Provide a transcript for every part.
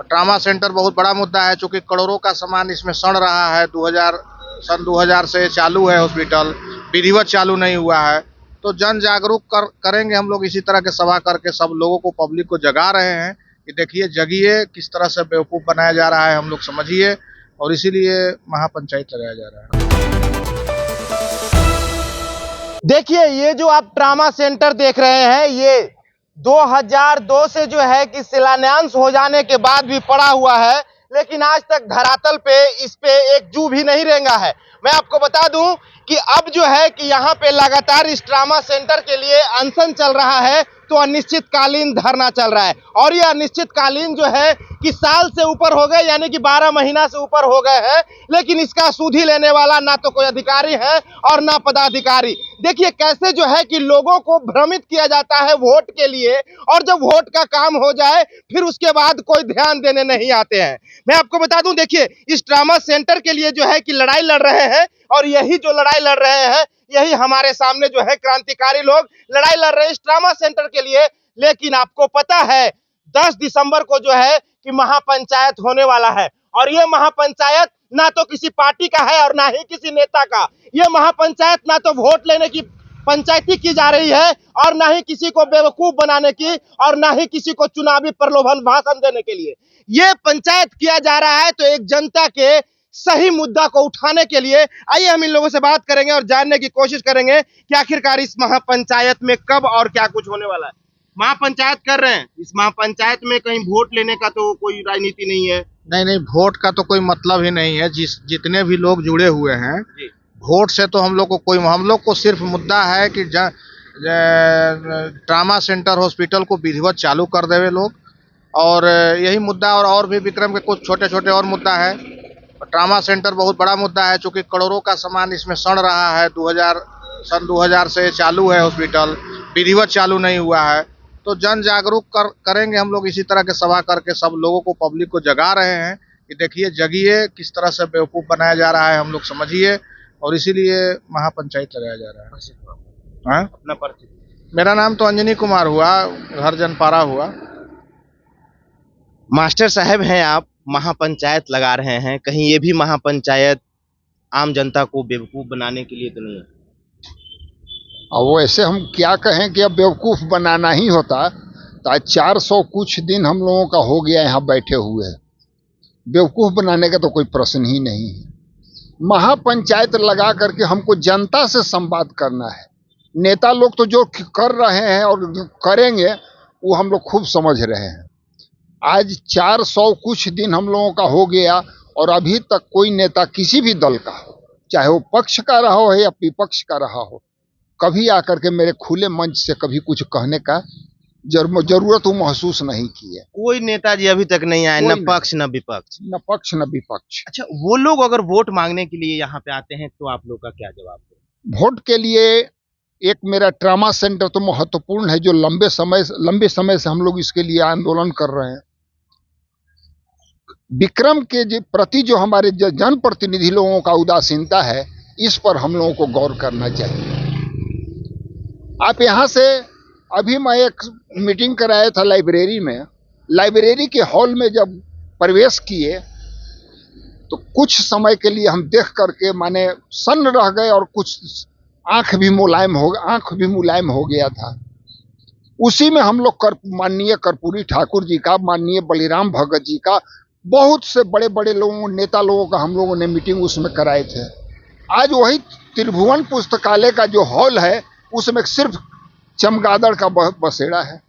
Trauma centre बहुत बड़ा मुद्दा है, चूंकि करोड़ों का सामान इसमें सड़ रहा है। 2000 से चालू है हॉस्पिटल, विधिवत चालू नहीं हुआ है। तो जन जागरूक करेंगे हम लोग, इसी तरह के सभा करके सब लोगों को, पब्लिक को जगा रहे हैं कि देखिए, जगिए, किस तरह से बेवकूफ बनाया जा रहा है, हम लोग समझिए, और इसीलिए महापंचायत लगाया जा रहा है। देखिए, ये जो आप ट्रामा सेंटर देख रहे हैं, ये 2002 से जो है कि शिलान्यास हो जाने के बाद भी पड़ा हुआ है, लेकिन आज तक धरातल पे इस पे एक जू भी नहीं रेंगा है। मैं आपको बता दूं कि अब जो है कि यहाँ पे लगातार इस ट्रामा सेंटर के लिए अनशन चल रहा है, तो अनिश्चितकालीन धरना चल रहा है। और ये अनिश्चितकालीन जो है कि साल से ऊपर हो गए, यानी कि 12 महीना से ऊपर हो गए हैं, लेकिन इसका सूधी लेने वाला ना तो कोई अधिकारी है और ना पदाधिकारी। देखिए कैसे जो है कि लोगों को भ्रमित किया जाता है वोट के लिए, और जब वोट का काम हो जाए फिर उसके बाद कोई ध्यान देने नहीं आते हैं। मैं आपको बता दूं, देखिए, इस ट्रामा सेंटर के लिए जो है कि लड़ाई लड़ रहे हैं, और यही जो लड़ाई लड़ रहे हैं, यही हमारे सामने जो है क्रांतिकारी लोग लड़ाई लड़ रहे हैं इस ट्रामा सेंटर के लिए। लेकिन आपको पता है 10 दिसंबर को जो है कि महापंचायत होने वाला है, और ये महापंचायत ना तो किसी पार्टी का है और ना ही किसी नेता का। ये महापंचायत ना तो वोट लेने की पंचायती की जा रही है, और ना ही किसी को बेवकूफ बनाने की, और ना ही किसी को चुनावी प्रलोभन भाषण देने के लिए ये पंचायत किया जा रहा है। तो एक जनता के सही मुद्दा को उठाने के लिए आइए हम इन लोगों से बात करेंगे और जानने की कोशिश करेंगे कि आखिरकार इस महापंचायत में कब और क्या कुछ होने वाला है। महापंचायत कर रहे हैं, इस महापंचायत में कहीं वोट लेने का तो कोई राजनीति नहीं है। नहीं, वोट का तो कोई मतलब ही नहीं है। जितने भी लोग जुड़े हुए हैं, वोट से तो हम लोग को सिर्फ मुद्दा है कि ट्रामा सेंटर हॉस्पिटल को विधिवत चालू कर देवे लोग, और यही मुद्दा, और भी विक्रम के कुछ छोटे छोटे और मुद्दा है। ट्रामा सेंटर बहुत बड़ा मुद्दा है, चूंकि करोड़ों का सामान इसमें सड़ रहा है। 2000 से चालू है हॉस्पिटल, विधिवत चालू नहीं हुआ है। तो जन जागरूक करेंगे हम लोग, इसी तरह के सभा करके सब लोगों को, पब्लिक को जगा रहे हैं कि देखिए, जगिए, किस तरह से बेवकूफ बनाया जा रहा है, हम लोग समझिए, और इसीलिए महापंचायत लगाया जा रहा है। हाँ, अपना परिचय। मेरा नाम तो अंजनी कुमार हुआ, घर जनपारा हुआ। मास्टर साहब हैं आप, महापंचायत लगा रहे हैं, कहीं ये भी महापंचायत आम जनता को बेवकूफ बनाने के लिए तो नहीं है? अब वैसे हम क्या कहें कि अब बेवकूफ़ बनाना ही होता तो आज 400 कुछ दिन हम लोगों का हो गया यहाँ बैठे हुए। बेवकूफ़ बनाने का तो कोई प्रश्न ही नहीं है। महापंचायत लगा करके हमको जनता से संवाद करना है। नेता लोग तो जो कर रहे हैं और जो करेंगे वो हम लोग खूब समझ रहे हैं। आज 400 कुछ दिन हम लोगों का हो गया, और अभी तक कोई नेता किसी भी दल का हो, चाहे वो पक्ष का रहा हो या विपक्ष का रहा हो, कभी आकर के मेरे खुले मंच से कभी कुछ कहने का जरूरत वो महसूस नहीं की है। कोई नेताजी अभी तक नहीं आए, न पक्ष न विपक्ष। न पक्ष न विपक्ष। अच्छा, वो लोग अगर वोट मांगने के लिए यहाँ पे आते हैं तो आप लोग का क्या जवाब है? वोट के लिए एक मेरा ट्रामा सेंटर तो महत्वपूर्ण है, जो लंबे समय से हम लोग इसके लिए आंदोलन कर रहे हैं। विक्रम के प्रति जो हमारे जनप्रतिनिधि लोगों का उदासीनता है, इस पर हम लोगों को गौर करना चाहिए। आप यहाँ से, अभी मैं एक मीटिंग कराया था लाइब्रेरी में। लाइब्रेरी के हॉल में जब प्रवेश किए तो कुछ समय के लिए हम देख करके माने सन्न रह गए, और कुछ आंख भी मुलायम हो गया था। उसी में हम लोग माननीय कर्पूरी ठाकुर जी का, माननीय बलिराम भगत जी का, बहुत से बड़े बड़े लोगों, नेता लोगों का हम लोगों ने मीटिंग उसमें कराए थे। आज वही त्रिभुवन पुस्तकालय का जो हॉल है, उसमें सिर्फ चमगादड़ का बसेड़ा है।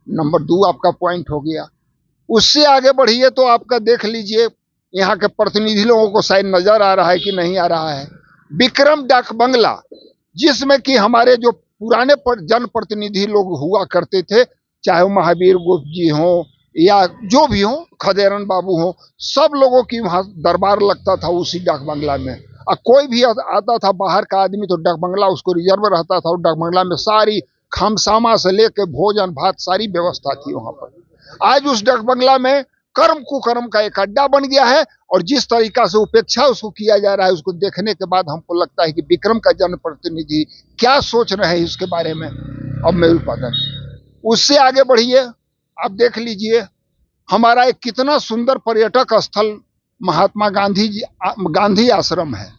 नंबर 2 आपका पॉइंट हो गया। उससे आगे बढ़िए तो आपका देख लीजिए, यहाँ के प्रतिनिधि लोगों को शायद नजर आ रहा है कि नहीं आ रहा है, विक्रम डाक बंगला, जिसमें कि हमारे जो पुराने जनप्रतिनिधि लोग हुआ करते थे, चाहे वो महावीर गुप्त जी हों या जो भी हो, खदेरन बाबू हो, सब लोगों की वहाँ दरबार लगता था उसी डाक बंगला में। और कोई भी आता था बाहर का आदमी तो डाक बंगला उसको रिजर्व रहता था, और डाक बंगला में सारी खामसामा से लेकर भोजन भात सारी व्यवस्था थी वहाँ पर। आज उस डाक बंगला में कर्म कुकर्म का एक अड्डा बन गया है, और जिस तरीका से उपेक्षा उसको किया जा रहा है, उसको देखने के बाद हमको लगता है कि विक्रम का जनप्रतिनिधि क्या सोच रहे हैं इसके बारे में। अब मैं उत्पादन उससे आगे बढ़िए, आप देख लीजिए हमारा एक कितना सुंदर पर्यटक स्थल महात्मा गांधी आश्रम है।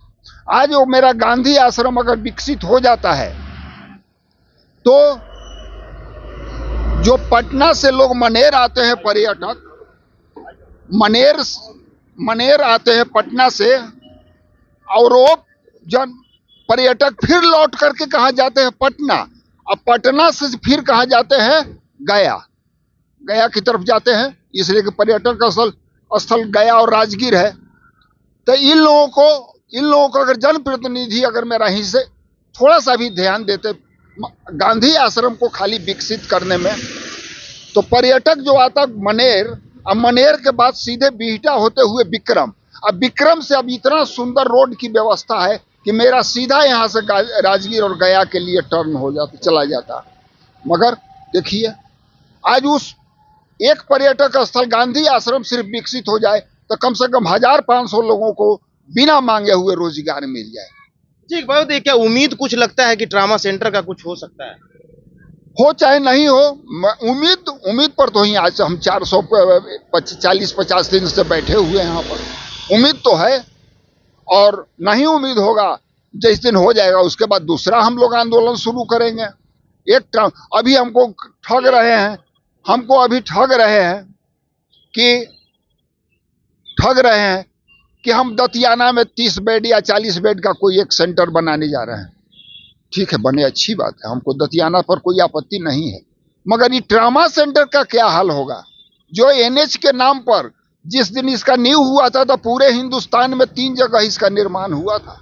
आज वो मेरा गांधी आश्रम अगर विकसित हो जाता है तो जो पटना से लोग मनेर आते हैं पर्यटक, मनेर आते हैं पटना से, और वो जन पर्यटक फिर लौट करके कहाँ जाते हैं? पटना। अब पटना से फिर कहाँ जाते हैं? गया की तरफ जाते हैं, इसलिए कि पर्यटक स्थल गया और राजगीर है। तो इन लोगों को अगर जनप्रतिनिधि अगर मेरा ही से थोड़ा सा भी ध्यान देते गांधी आश्रम को खाली विकसित करने में, तो पर्यटक जो आता मनेर, अब मनेर के बाद सीधे बिहटा होते हुए विक्रम, अब विक्रम से अब इतना सुंदर रोड की व्यवस्था है कि मेरा सीधा यहाँ से राजगीर और गया के लिए टर्न हो जाता, चला जाता। मगर देखिए आज उस एक पर्यटक स्थल गांधी आश्रम सिर्फ विकसित हो जाए तो कम से कम 1500 लोगों को बिना मांगे हुए रोजगार मिल जाए। जी एक बात, क्या उम्मीद कुछ लगता है कि ट्रामा सेंटर का कुछ हो सकता है? हो चाहे नहीं हो, उम्मीद पर तो ही आज हम 40-50 दिन से बैठे हुए हैं यहाँ पर। उम्मीद तो है, और नहीं उम्मीद होगा जिस दिन हो जाएगा उसके बाद दूसरा हम लोग आंदोलन शुरू करेंगे। अभी हमको ठग रहे हैं कि हम दतियाना में 30 बेड या 40 बेड का कोई एक सेंटर बनाने जा रहे हैं। ठीक है, बने, अच्छी बात है, हमको दतियाना पर कोई आपत्ति नहीं है, मगर ये ट्रामा सेंटर का क्या हाल होगा? जो NH के नाम पर जिस दिन इसका नींव हुआ था तो पूरे हिंदुस्तान में 3 जगह इसका निर्माण हुआ था,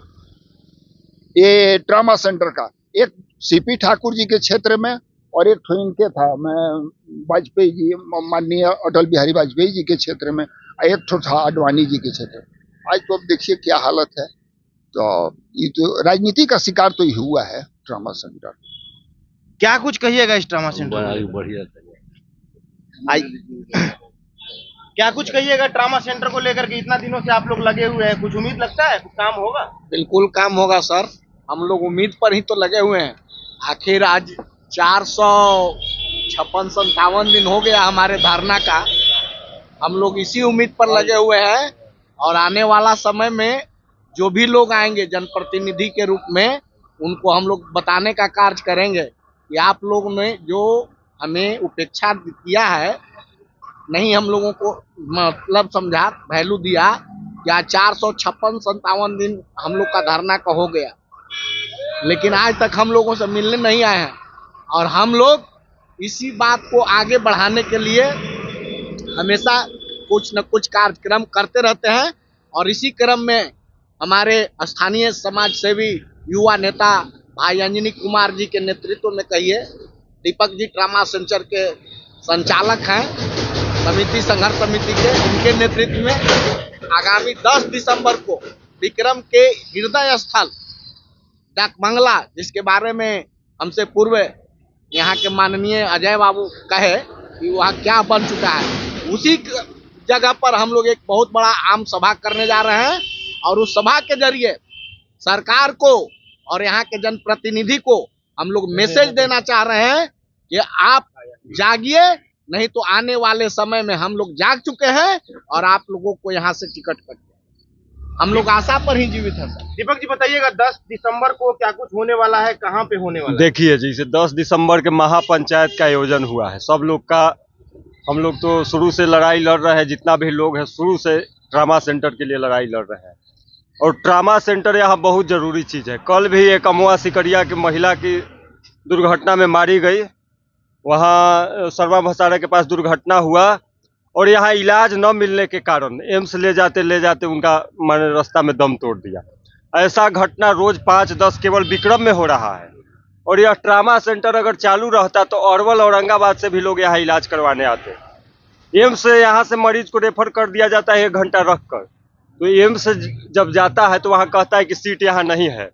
ये ट्रामा सेंटर का। एक CP ठाकुर जी के क्षेत्र में और एक तो इनके था, मैं वाजपेयी जी, माननीय अटल बिहारी वाजपेयी जी के क्षेत्र में, एक तो था आडवाणी जी के क्षेत्र में। आज तो अब देखिए क्या हालत है। तो ये तो राजनीति का शिकार तो ही हुआ है ट्रामा सेंटर। क्या कुछ कहिएगा इस ट्रामा सेंटर? बढ़िया क्या कुछ कहिएगा ट्रामा सेंटर को लेकर के? इतना दिनों से आप लोग लगे हुए हैं, कुछ उम्मीद लगता है कुछ काम होगा? बिल्कुल काम होगा सर, हम लोग उम्मीद पर ही तो लगे हुए हैं। आखिर आज 456-57 दिन हो गया हमारे धरना का, हम लोग इसी उम्मीद पर लगे हुए हैं। और आने वाला समय में जो भी लोग आएंगे जनप्रतिनिधि के रूप में, उनको हम लोग बताने का कार्य करेंगे कि आप लोगों ने जो हमें उपेक्षा किया है, नहीं हम लोगों को मतलब समझा, वैल्यू दिया, क्या 456-57 दिन हम लोग का धरना का हो गया, लेकिन आज तक हम लोगों से मिलने नहीं आए हैं। और हम लोग इसी बात को आगे बढ़ाने के लिए हमेशा कुछ न कुछ कार्यक्रम करते रहते हैं। और इसी क्रम में हमारे स्थानीय समाज सेवी युवा नेता भाई अंजनी कुमार जी के नेतृत्व में, कहिए दीपक जी ट्रामा सेंटर के संचालक हैं समिति, संघर्ष समिति के, इनके नेतृत्व में आगामी 10 दिसंबर को विक्रम के हृदय स्थल डाक बंगला, जिसके बारे में हमसे पूर्व यहाँ के माननीय अजय बाबू कहे कि वहाँ क्या बन चुका है, उसी जगह पर हम लोग एक बहुत बड़ा आम सभा करने जा रहे हैं। और उस सभा के जरिए सरकार को और यहाँ के जनप्रतिनिधि को हम लोग मैसेज देना चाह रहे हैं कि आप जागिए, नहीं तो आने वाले समय में हम लोग जाग चुके हैं और आप लोगों को यहाँ से टिकट कट जाए। हम लोग आशा पर ही जीवित हैं। दीपक जी बताइएगा, 10 दिसंबर को क्या कुछ होने वाला है, कहाँ पे होने वाला है? देखिए, जैसे 10 दिसंबर के महापंचायत का आयोजन हुआ है, सब लोग का, हम लोग तो शुरू से लड़ाई लड़ रहे हैं, जितना भी लोग हैं शुरू से ट्रामा सेंटर के लिए लड़ाई लड़ रहे हैं। और ट्रामा सेंटर यहाँ बहुत ज़रूरी चीज़ है। कल भी एक अमुआ सिकरिया की महिला की दुर्घटना में मारी गई, वहाँ सरवा भसाड़ा के पास दुर्घटना हुआ, और यहाँ इलाज न मिलने के कारण एम्स ले जाते उनका रास्ता में दम तोड़ दिया। ऐसा घटना रोज 5-10 केवल विक्रम में हो रहा है। और यह ट्रामा सेंटर अगर चालू रहता तो अरवल औरंगाबाद से भी लोग यहाँ इलाज करवाने आते। एम्स से यहाँ से मरीज को रेफर कर दिया जाता है 1 घंटा रख कर, तो एम्स जब जाता है तो वहाँ कहता है कि सीट यहाँ नहीं है,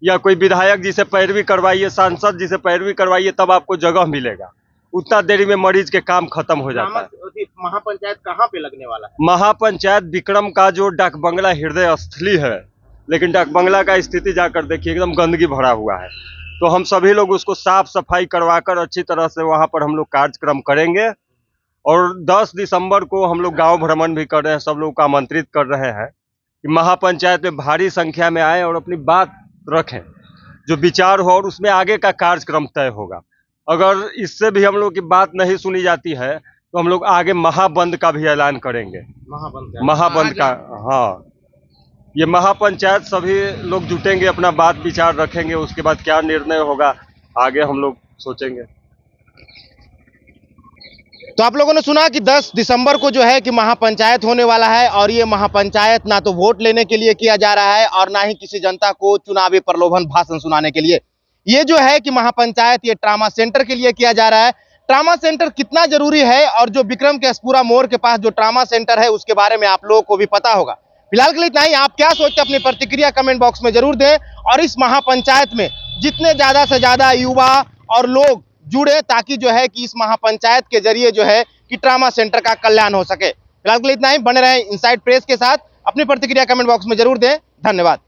या कोई विधायक जी से पैरवी करवाइए, सांसद जी से पैरवी करवाइए, तब आपको जगह मिलेगा। उतना देरी में मरीज के काम खत्म हो जाता है। महापंचायत कहाँ पे लगने वाला है? महापंचायत विक्रम का जो डाक बंगला हृदय स्थली है, लेकिन डाक बंगला का स्थिति जाकर देखिए एकदम गंदगी भरा हुआ है। तो हम सभी लोग उसको साफ सफाई करवाकर अच्छी तरह से वहाँ पर हम लोग कार्यक्रम करेंगे। और 10 दिसंबर को हम लोग गांव भ्रमण भी कर रहे हैं, सब लोग को आमंत्रित कर रहे हैं कि महापंचायत में भारी संख्या में आए और अपनी बात रखें, जो विचार हो, और उसमें आगे का कार्यक्रम तय होगा। अगर इससे भी हम लोग की बात नहीं सुनी जाती है तो हम लोग आगे महाबंद का भी ऐलान करेंगे। महाबंद का, हाँ, ये महापंचायत सभी लोग जुटेंगे, अपना बात विचार रखेंगे, उसके बाद क्या निर्णय होगा आगे हम लोग सोचेंगे। तो आप लोगों ने सुना कि 10 दिसंबर को जो है कि महापंचायत होने वाला है, और ये महापंचायत ना तो वोट लेने के लिए किया जा रहा है और ना ही किसी जनता को चुनावी प्रलोभन भाषण सुनाने के लिए। ये जो है कि महापंचायत ये ट्रामा सेंटर के लिए किया जा रहा है। ट्रामा सेंटर कितना जरूरी है और जो विक्रम केसपुरा मोड़ के पास जो ट्रामा सेंटर है उसके बारे में आप लोगों को भी पता होगा। फिलहाल के लिए इतना ही। आप क्या सोचते हैं अपनी प्रतिक्रिया कमेंट बॉक्स में जरूर दें, और इस महापंचायत में जितने ज्यादा से ज्यादा युवा और लोग जुड़े ताकि जो है कि इस महापंचायत के जरिए जो है कि ट्रामा सेंटर का कल्याण हो सके। फिलहाल के लिए इतना ही। बने रहें इनसाइड प्रेस के साथ। अपनी प्रतिक्रिया कमेंट बॉक्स में जरूर दें। धन्यवाद।